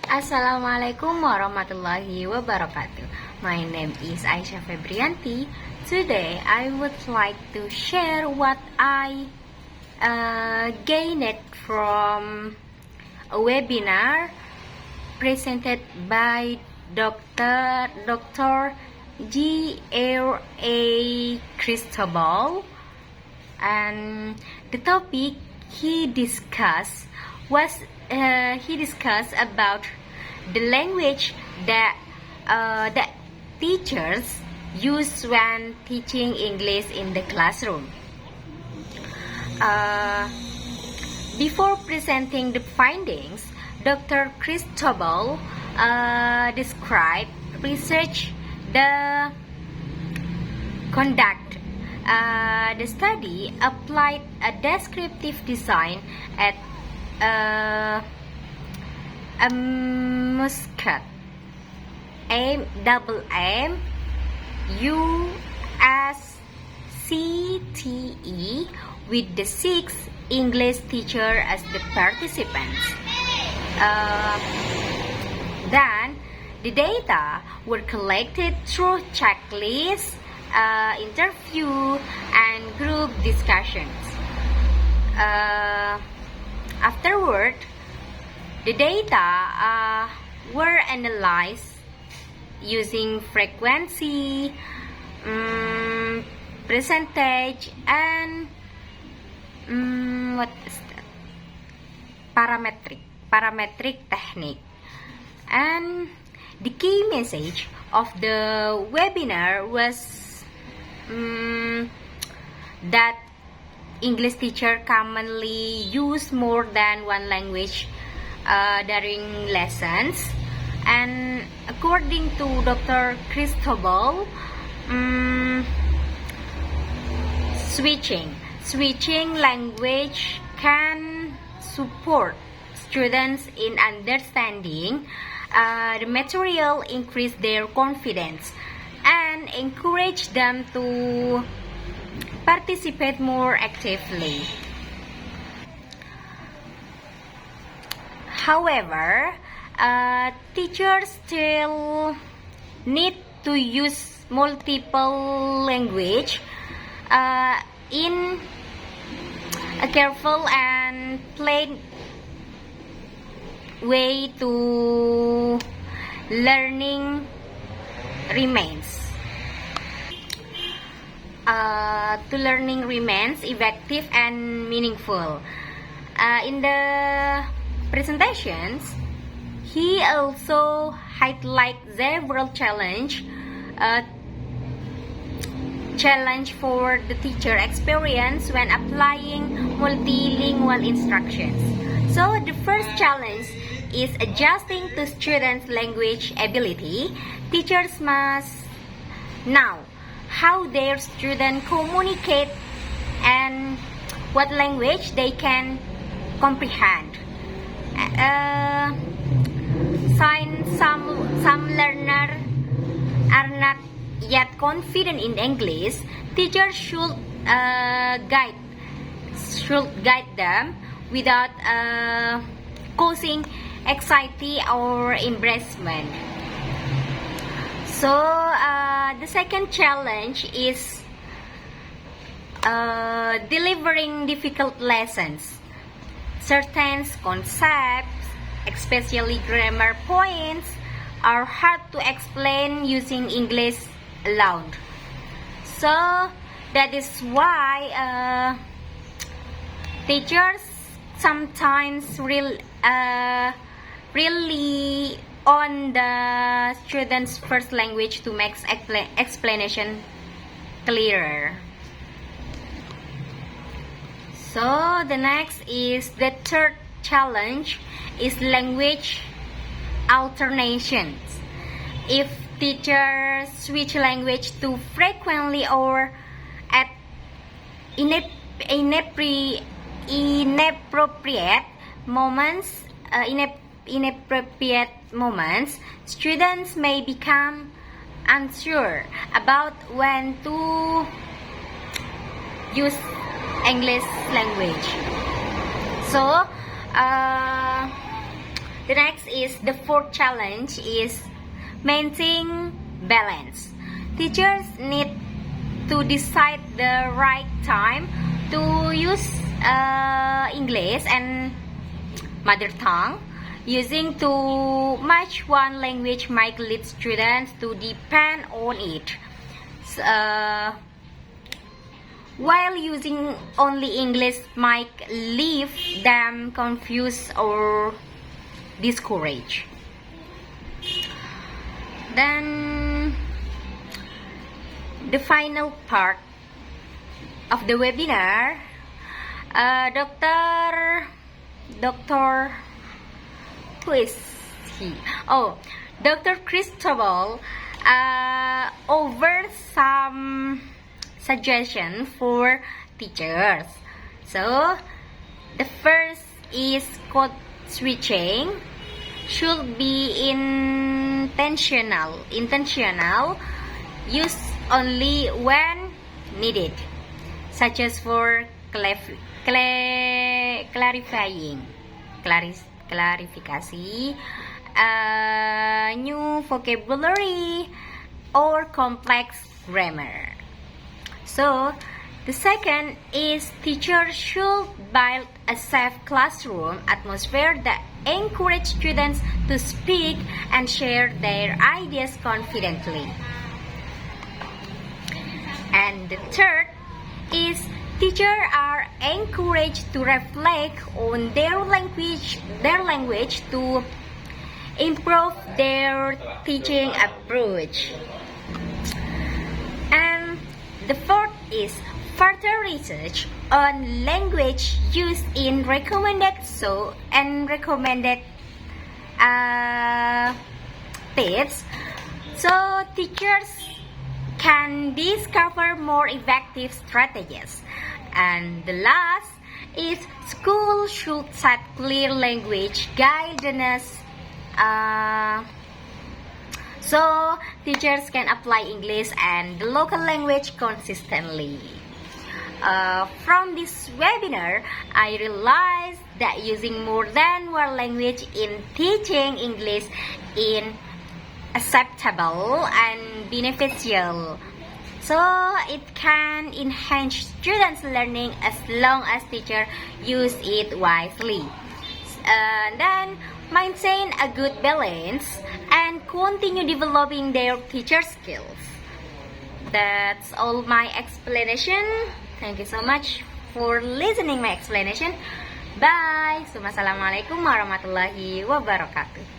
Assalamualaikum warahmatullahi wabarakatuh. My name is Aisyah Febrianti. Today I would like to share what I gained from a webinar presented by Dr. G.R.A. Cristobal, and the topic he discussed about the language that teachers use when teaching English in the classroom. Before presenting the findings, Dr. Cristobal described research the conduct. The study applied a descriptive design at Muscat, USCTE, with the 6 English teachers as the participants. Then, the data were collected through checklists, interview, and group discussions. Afterward, the data were analyzed using frequency, percentage, and parametric technique. And the key message of the webinar was that English teachers commonly use more than one language during lessons. And according to Dr. Cristobal, switching language can support students in understanding the material, increase their confidence, and encourage them to participate more actively. However, teachers still need to use multiple language in a careful and planned way to learning remains. Learning remains effective and meaningful. In the presentations, he also highlighted several challenge for the teacher experience when applying multilingual instructions. So the first challenge is adjusting to students' language ability. Teachers must know how their students communicate and what language they can comprehend. Since some learners are not yet confident in English, teachers should guide them without causing anxiety or embarrassment. So the second challenge is delivering difficult lessons. Certain concepts, especially grammar points, are hard to explain using English alone. So that is why teachers sometimes really on the students' first language to make explanation clearer. So the next is the third challenge is language alternations. If teachers switch language too frequently or at inappropriate moments, students may become unsure about when to use English language. So The next is the fourth challenge is maintain balance. Teachers need to decide the right time to use English and mother tongue. Using too much one language might lead students to depend on it. While using only English might leave them confused or discouraged. Then the final part of the webinar, who is he? Oh, Dr. Cristobal offered some suggestion for teachers. So the first is code switching should be intentional, use only when needed, such as for clarification, new vocabulary, or complex grammar. So the second is teachers should build a safe classroom atmosphere that encourage students to speak and share their ideas confidently. And the third is teachers are encouraged to reflect on their language to improve their teaching approach. And the fourth is further research on language used in recommended tips, so teachers can discover more effective strategies. And the last is school should set clear language guidance so teachers can apply English and the local language consistently. From this webinar, I realized that using more than one language in teaching English is acceptable and beneficial. So it can enhance students' learning as long as teachers use it wisely. Then maintain a good balance and continue developing their teacher skills. That's all my explanation. Thank you so much for listening my explanation. Bye. Assalamualaikum warahmatullahi wabarakatuh.